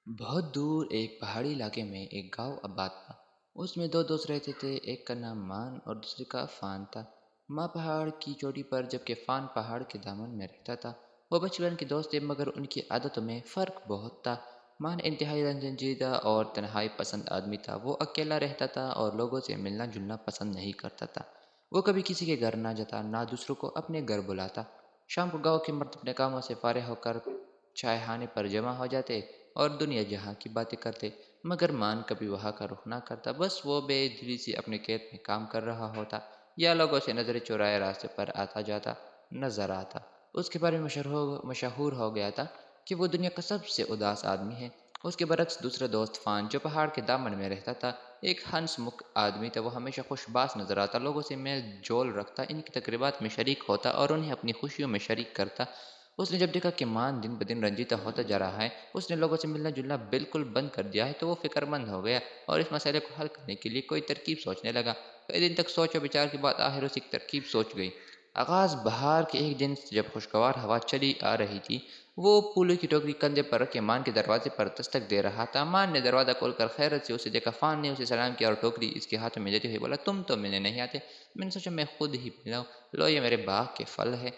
بہت دور ایک پہاڑی علاقے میں ایک گاؤں آباد تھا۔ اس میں دو دوست رہتے تھے، ایک کا نام مان اور دوسرے کا فان تھا۔ ماں پہاڑ کی چوٹی پر جبکہ فان پہاڑ کے دامن میں رہتا تھا۔ وہ بچپن کے دوست تھے مگر ان کی عادتوں میں فرق بہت تھا۔ مان انتہائی سنجیدہ اور تنہائی پسند آدمی تھا۔ وہ اکیلا رہتا تھا اور لوگوں سے ملنا جلنا پسند نہیں کرتا تھا۔ وہ کبھی کسی کے گھر نہ جاتا، نہ دوسروں کو اپنے گھر بلاتا۔ شام کو گاؤں کے مرد اپنے کاموں سے فارغ ہو کر چائے خانے پر جمع ہو جاتے اور دنیا جہاں کی باتیں کرتے، مگر مان کبھی وہاں کا رخ نہ کرتا۔ بس وہ بے دلی سے اپنے کھیت میں کام کر رہا ہوتا یا لوگوں سے نظریں چرائے راستے پر آتا جاتا نظر آتا۔ اس کے بارے میں مشہور ہو گیا تھا کہ وہ دنیا کا سب سے اداس آدمی ہے۔ اس کے برعکس دوسرا دوست فان جو پہاڑ کے دامن میں رہتا تھا، ایک ہنس مکھ آدمی تھا۔ وہ ہمیشہ خوش باش نظر آتا، لوگوں سے میل جول رکھتا، ان کی تقریبات میں شریک ہوتا اور انہیں اپنی خوشیوں میں شریک کرتا۔ اس نے جب دیکھا کہ مان دن بدن رنجیدہ ہوتا جا رہا ہے، اس نے لوگوں سے ملنا جلنا بالکل بند کر دیا ہے، تو وہ فکر مند ہو گیا اور اس مسئلے کو حل کرنے کے لیے کوئی ترکیب سوچنے لگا۔ کئی دن تک سوچ و بچار کے بعد آخر اس ایک ترکیب سوچ گئی۔ آغاز بہار کے ایک دن جب خوشگوار ہوا چلی آ رہی تھی، وہ پھولوں کی ٹوکری کندھے پر رکھ کے مان کے دروازے پر دستک دے رہا تھا۔ مان نے دروازہ کھول کر خیرت سے اسے دیکھا۔ فان نے اسے سلام کیا اور ٹوکری اس کے ہاتھ میں دیتے ہوئے بولا، تم تو ملنے نہیں آتے، میں نے سوچا میں خود ہی ملاؤں، لو یہ میرے باغ کے پھل ہے۔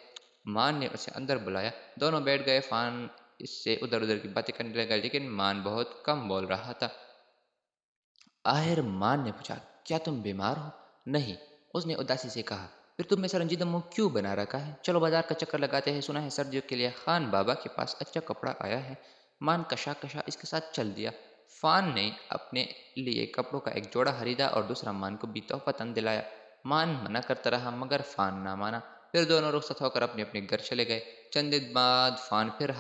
مان نے اسے اندر بلایا، دونوں بیٹھ گئے۔ فان اس سے ادھر ادھر کی باتیں کرنے لگا لیکن مان بہت کم بول رہا تھا۔ آخر مان نے پوچھا، کیا تم بیمار ہو؟ نہیں، اس نے اداسی سے کہا۔ پھر تم ایسا رنجیدہ منہ کیوں بنا رکھا ہے؟ چلو بازار کا چکر لگاتے ہیں، سنا ہے سردیوں کے لیے خان بابا کے پاس اچھا کپڑا آیا ہے۔ مان کشا کشا اس کے ساتھ چل دیا۔ فان نے اپنے لیے کپڑوں کا ایک جوڑا خریدا اور دوسرا مان کو بھی تحفہ تن دلایا۔ مان منع کرتا رہا مگر فان نہ مانا۔ پھر دونوں رخصت ہو کر اپنے اپنے گھر چلے گئے۔ چند دن بعد فان پھر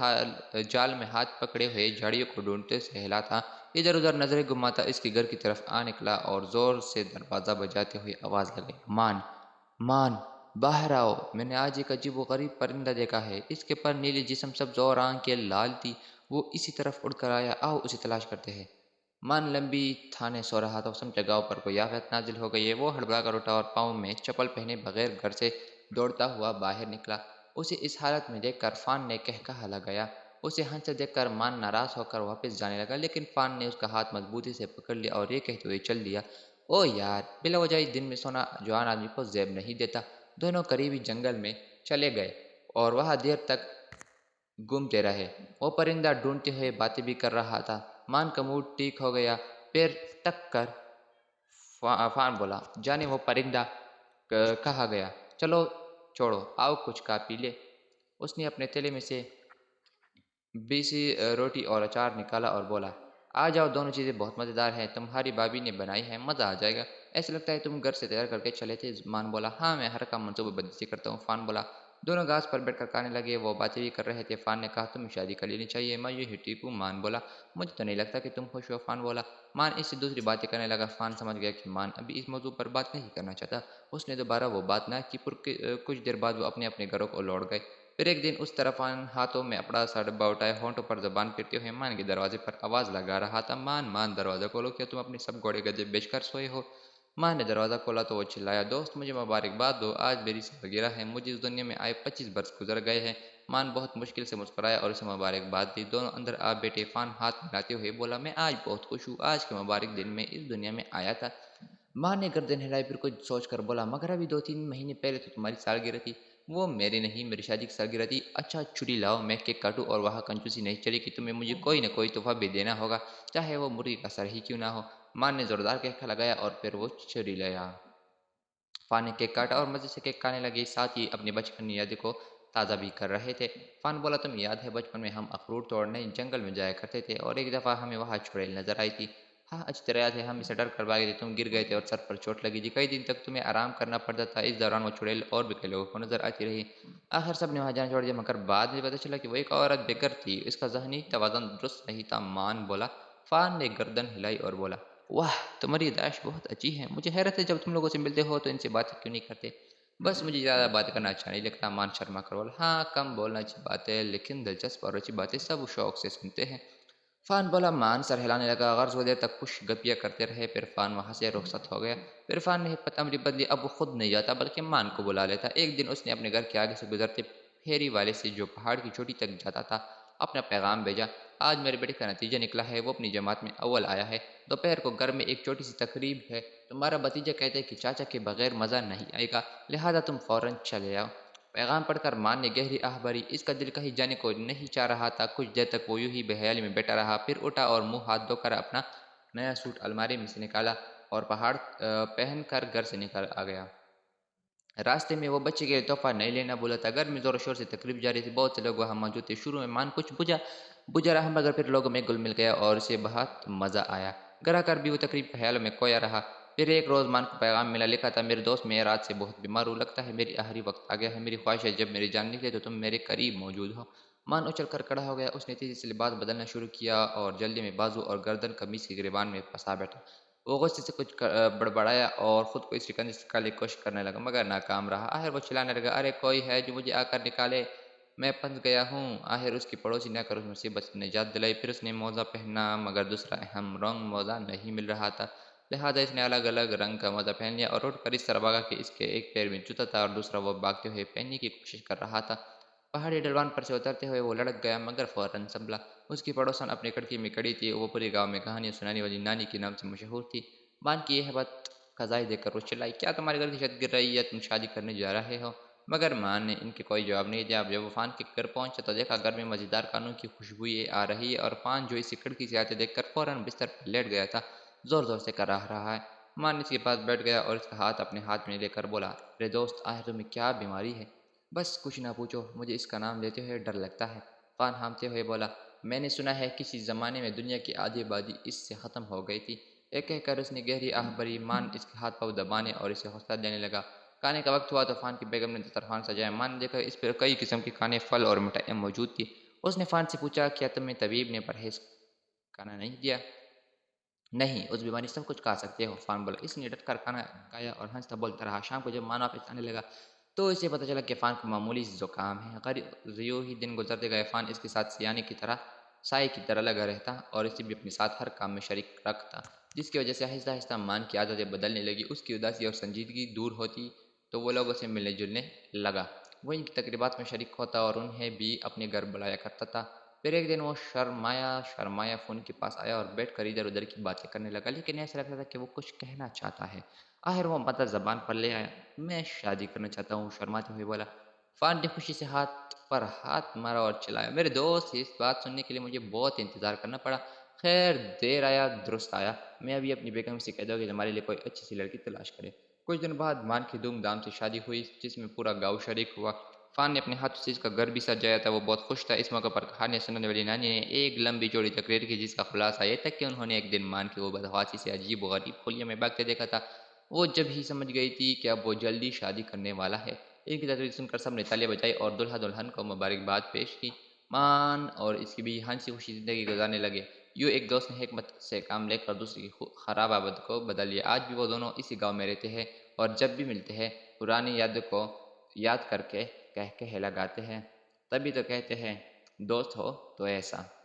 جال میں ہاتھ پکڑے ہوئے جھاڑیوں کو ڈھونڈتے سہلا تھا۔ ادھر ادھر نظریں گھماتا اس کے گھر کی طرف آ نکلا اور زور سے دروازہ بجاتے ہوئے آواز لگائی، مان، مان، باہر آؤ، میں نے آج ایک عجیب و غریب پرندہ دیکھا ہے۔ اس کے پر نیلی جسم سبز اور آنکھیں لال تھی۔ وہ اسی طرف اڑ کر آیا، آؤ اسے تلاش کرتے ہیں۔ مان لمبی تھانے سو رہا تھا، سمجھا گاؤں پر کوئی آفت نازل ہو گئی ہے۔ وہ ہڑبڑا کر اٹھا اور پاؤں میں چپل پہنے بغیر گھر سے دوڑتا ہوا باہر نکلا۔ اسے اس حالت میں دیکھ کر فان نے کہا لگایا۔ اسے ہنستے دیکھ کر مان ناراض ہو کر واپس جانے لگا لیکن فان نے اس کا ہاتھ مضبوطی سے پکڑ لیا اور یہ کہتے ہوئے چل دیا، او یار، بلا وجہ اس دن میں سونا جوان آدمی کو زیب نہیں دیتا۔ دونوں قریبی جنگل میں چلے گئے اور وہاں دیر تک گھومتے رہے۔ وہ پرندہ ڈھونڈتے ہوئے باتیں بھی کر رہا تھا۔ مان کا موڈ ٹھیک ہو گیا۔ پیر ٹک کر فان بولا، جانے وہ پرندہ کہا گیا، چلو چھوڑو، آؤ کچھ کھا پی لے۔ اس نے اپنے تھیلے میں سے بیسی روٹی اور اچار نکالا اور بولا، آ جاؤ، دونوں چیزیں بہت مزیدار ہیں، تمہاری بھابھی نے بنائی ہے، مزہ آ جائے گا۔ ایسا لگتا ہے تم گھر سے تیار کر کے چلے تھے۔ مان بولا، ہاں میں ہر کام منصوبہ بندی سے کرتا ہوں۔ فان بولا۔ دونوں گھاس پر بیٹھ کر کھانے لگے، وہ باتیں بھی کر رہے تھے۔ فان نے کہا، تمہیں شادی کر لینی چاہیے، میں یوں ہی ٹھیک ہوں۔ مان بولا، مجھے تو نہیں لگتا کہ تم خوش ہو۔ فان بولا۔ مان اس سے دوسری باتیں کرنے لگا۔ فان سمجھ گیا کہ مان ابھی اس موضوع پر بات نہیں کرنا چاہتا۔ اس نے دوبارہ وہ بات نہ کی۔ کچھ دیر بعد وہ اپنے اپنے گھروں کو لوٹ گئے۔ پھر ایک دن اس طرح فان ہاتھوں میں اپنا سا ڈبہ اٹھائے، ہونٹوں پر زبان پھرتے ہوئے مان کے دروازے پر آواز لگا رہا تھا، مان، مان، دروازہ کھولو، کیا تم اپنے سب گھوڑے گدھے بیچ کر سوئے ہو؟ ماں نے دروازہ کھولا تو وہ چلایا، دوست مجھے مبارکباد دو، آج میری سالگرہ ہے، مجھے اس دنیا میں آئے 25 برس گزر گئے ہیں۔ مان بہت مشکل سے مسکرایا اور اسے مبارکباد دی۔ دونوں اندر آ بیٹھے۔ فان ہاتھ ملاتے ہوئے بولا، میں آج بہت خوش ہوں، آج کے مبارک دن میں اس دنیا میں آیا تھا۔ ماں نے گردن ہلائی، پھر کچھ سوچ کر بولا، مگر ابھی 2-3 مہینے پہلے تو تمہاری سالگرہ تھی۔ وہ میری نہیں، میری شادی کی سالگرہ تھی۔ اچھا چھری لاؤ، میں کیک کاٹوں، اور وہاں کنجوسی نہیں چلے کہ تمہیں مجھے کوئی نہ کوئی تحفہ بھی دینا ہوگا، چاہے وہ مرغی کا سر ہی کیوں نہ ہو۔ ماں نے زوردار کہکا لگایا اور پھر وہ چھری لیا۔ فان نے کیک کاٹا اور مزے سے کیک کھانے لگے، ساتھ ہی اپنی بچپن کی یادوں کو تازہ بھی کر رہے تھے۔ فان بولا، تمہیں یاد ہے بچپن میں ہم اخروٹ توڑنے جنگل میں جایا کرتے تھے اور ایک دفعہ ہمیں وہاں چڑیل نظر آئی تھی؟ ہاں اچھی طرح یاد ہے، ہم اسے ڈر کر بھاگے تھے، تم گر گئے تھے اور سر پر چوٹ لگی تھی، کئی دن تک تمہیں آرام کرنا پڑتا تھا۔ اس دوران وہ چڑیل اور بھی کئی لوگوں کو نظر آتی رہی۔ آخر سب نے وہاں جانا چھوڑ دیا مگر بعد میں پتہ چلا کہ وہ ایک عورت بے گھر تھی، اس کا ذہنی توازن درست نہیں تھا۔ مان بولا۔ فان نے گردن ہلائی اور بولا، واہ، تمہاری یادداشت بہت اچھی ہے، مجھے حیرت ہے جب تم لوگوں سے ملتے ہو تو ان سے باتیں کیوں نہیں کرتے؟ بس مجھے زیادہ بات کرنا اچھا نہیں لگتا۔ مان شرما کر بولا، ہاں کم بولنا اچھی بات ہے لیکن دلچسپ اور اچھی باتیں سب شوق سے سنتے ہیں۔ فان بولا۔ مان سر ہلانے لگا، غرض وہ دیر تک خوش گپیاں کرتے رہے، پھر فان وہاں سے رخصت ہو گیا۔ پھر فان نے حکمت عملی بدلی، اب وہ خود نہیں جاتا بلکہ مان کو بلا لیتا۔ ایک دن اس نے اپنے گھر کے آگے سے گزرتے پھیری والے سے جو پہاڑ کی چوٹی تک جاتا تھا اپنا پیغام بھیجا، آج میرے بیٹے کا نتیجہ نکلا ہے، وہ اپنی جماعت میں اول آیا ہے۔ دوپہر کو گھر میں ایک چھوٹی سی تقریب ہے۔ تمہارا بھتیجا کہتا ہے کہ چاچا کے بغیر مزہ نہیں آئے گا، لہذا تم فوراً چلے آؤ۔ پیغام پڑھ کر ماں نے گہری آہ بھری۔ اس کا دل کہیں جانے کو نہیں چاہ رہا تھا۔ کچھ دیر تک وہ یوں ہی بحیالی میں بیٹھا رہا، پھر اٹھا اور منہ ہاتھ دھو کر اپنا نیا سوٹ الماری میں سے نکالا اور پہن کر گھر سے نکل آ گیا۔ راستے میں وہ بچے کے لیے تحفہ نہیں لینا بھولا تھا۔ گھر میں زور و شور سے تقریب جاری تھی، بہت سے لوگ وہاں موجود تھے۔ شروع میں مان کچھ بجھا رہا، مگر پھر لوگوں میں گل مل گیا اور اسے بہت مزہ آیا۔ گھر آ کر بھی وہ تقریب کے خیالوں میں کھویا رہا۔ پھر ایک روز مان کو پیغام ملا، لکھا تھا: میرے دوست، میں رات سے بہت بیمار ہوں، لگتا ہے میری آخری وقت آ گیا ہے۔ میری خواہش ہے جب میری جان نکلے تو تم میرے قریب موجود ہو۔ مان اچھل کر کھڑا ہو گیا۔ اس نے تیزی سے لباس بدلنا شروع کیا اور جلدی میں بازو اور گردن قمیص کی گریبان میں پھنسا بیٹھا۔ وہ غصے سے کچھ بڑبڑایا اور خود کو اس شکنجے سے نکالنے کی کوشش کرنے لگا، مگر ناکام رہا۔ آخر وہ چلانے لگا: ارے کوئی ہے جو مجھے آ کر نکالے، میں پھنس گیا ہوں۔ آخر اس کی پڑوسی نے آ کر اس مصیبت سے نجات دلائی۔ پھر اس نے موزہ پہنا، مگر دوسرا اہم رنگ موزہ نہیں مل رہا تھا، لہذا اس نے الگ الگ رنگ کا موزہ پہن لیا اور اٹھ کر اس طرح بھاگا کہ اس کے ایک پیر میں جوتا تھا اور دوسرا وہ بھاگتے ہوئے پہننے کی کوشش کر رہا تھا۔ پہاڑی ڈھلوان پر سے اترتے ہوئے وہ لڑک گیا، مگر فوراً سنبھلا۔ اس کی پڑوسن اپنی کھڑکی میں کھڑی تھی۔ وہ پورے گاؤں میں کہانیاں سنانے والی نانی کے نام سے مشہور تھی۔ مان کی یہ بات قضائی دے کر وہ چلائی: کیا تمہارے گھر کی چھت گر رہی ہے؟ تم شادی کرنے جا رہے ہو؟ مگر مان نے ان کے کوئی جواب نہیں دیا۔ جب وہ فان کے گھر پہنچا تو دیکھا گھر میں مزیدار کانوں کی خوشبوئیں آ رہی ہے اور فان جو اسے کھڑکی سے آتے دیکھ کر فوراً بستر پر لیٹ گیا تھا، زور زور سے کراہ رہا ہے۔ مان اس کے پاس بیٹھ گیا اور اس کا ہاتھ اپنے ہاتھ میں لے کر بولا: میرے دوست، آخر تمہیں کیا بیماری ہے؟ بس کچھ نہ پوچھو، مجھے اس کا نام لیتے ہوئے ڈر لگتا ہے۔ فان ہامتے ہوئے بولا: میں نے سنا ہے کسی زمانے میں دنیا کی آدھی آبادی اس سے ختم ہو گئی تھی۔ ایک کہہ کر اس نے گہری آہ بھری۔ مان اس کے ہاتھ پاؤں دبانے اور اسے حوصلہ دینے لگا۔ کھانے کا وقت ہوا تو فان کی بیگم نے دسترخوان سجایا۔ مان نے دیکھا اس پر کئی قسم کے کھانے، پھل اور مٹھائیاں موجود تھی۔ اس نے فان سے پوچھا: کیا تمہیں طبیب نے پرہیز کھانا نہیں دیا؟ نہیں، اس بیماری سے سب کچھ کھا سکتے ہو، فان بولا۔ اس نے ڈٹ کر کھانا کھایا اور ہنستا بولتا رہا۔ شام کو جب مان واپس آنے لگا تو اسے پتہ چلا کہ فان کو معمولی سی زکام ہے۔ یوں ہی دن گزرتے گئے۔ فان اس کے ساتھ سائے کی طرح لگا رہتا اور اسے بھی اپنے ساتھ ہر کام میں شریک رکھتا، جس کی وجہ سے آہستہ آہستہ مان کی عادتیں بدلنے لگی۔ اس کی اداسی اور سنجیدگی دور ہوتی تو وہ لوگوں سے ملنے جلنے لگا۔ وہ ان کی تقریبات میں شریک ہوتا اور انہیں بھی اپنے گھر بلایا کرتا تھا۔ پھر ایک دن وہ شرمایا فون کے پاس آیا اور بیٹھ کر ادھر ادھر کی باتیں کرنے لگا، لیکن ایسا لگتا تھا کہ وہ کچھ کہنا چاہتا ہے۔ آخر وہ مطلب زبان پر لے آیا: میں شادی کرنا چاہتا ہوں، شرماتے ہوئے بولا۔ فان نے خوشی سے ہاتھ پر ہاتھ مارا اور چلایا: میرے دوست، اس بات سننے کے لیے مجھے بہت انتظار کرنا پڑا۔ خیر، دیر آیا درست آیا۔ میں ابھی اپنی بیگم سے کہہ دوں کہ تمہارے لیے کوئی اچھی سی لڑکی تلاش کرے۔ کچھ دن بعد مان کی دھوم دھام سے شادی ہوئی، جس میں پورا گاؤں شریک ہوا۔ فان نے اپنے ہاتھوں سے اس کا گھر بھی سجایا تھا۔ وہ بہت خوش تھا۔ اس موقع پر کہانیاں سنانے والی نانی نے ایک لمبی چوڑی تقریر کی، جس کا خلاصہ یہ تھا کہ انہوں نے ایک دن مان کی وہ بدحواسی سے عجیب و غریب خلیے میں بھاگتے دیکھا تھا۔ وہ جب ہی سمجھ گئی تھی کہ اب وہ جلدی شادی کرنے والا ہے۔ ان کی تقریر سن کر سب نے تالیاں بجائی اور دلہا دلہن کو مبارکباد پیش کی۔ مان اور اس کی بھی ہنسی خوشی زندگی گزارنے لگے۔ یوں ایک دوست نے حکمت سے کام لے کر دوسرے کی خراب عادت کو بدل لیا۔ آج بھی وہ دونوں اسی گاؤں میں رہتے ہیں اور جب بھی ملتے ہیں پرانی یادوں کو یاد کر کے کہہ لگاتے ہیں، تبھی تو کہتے ہیں دوست ہو تو ایسا۔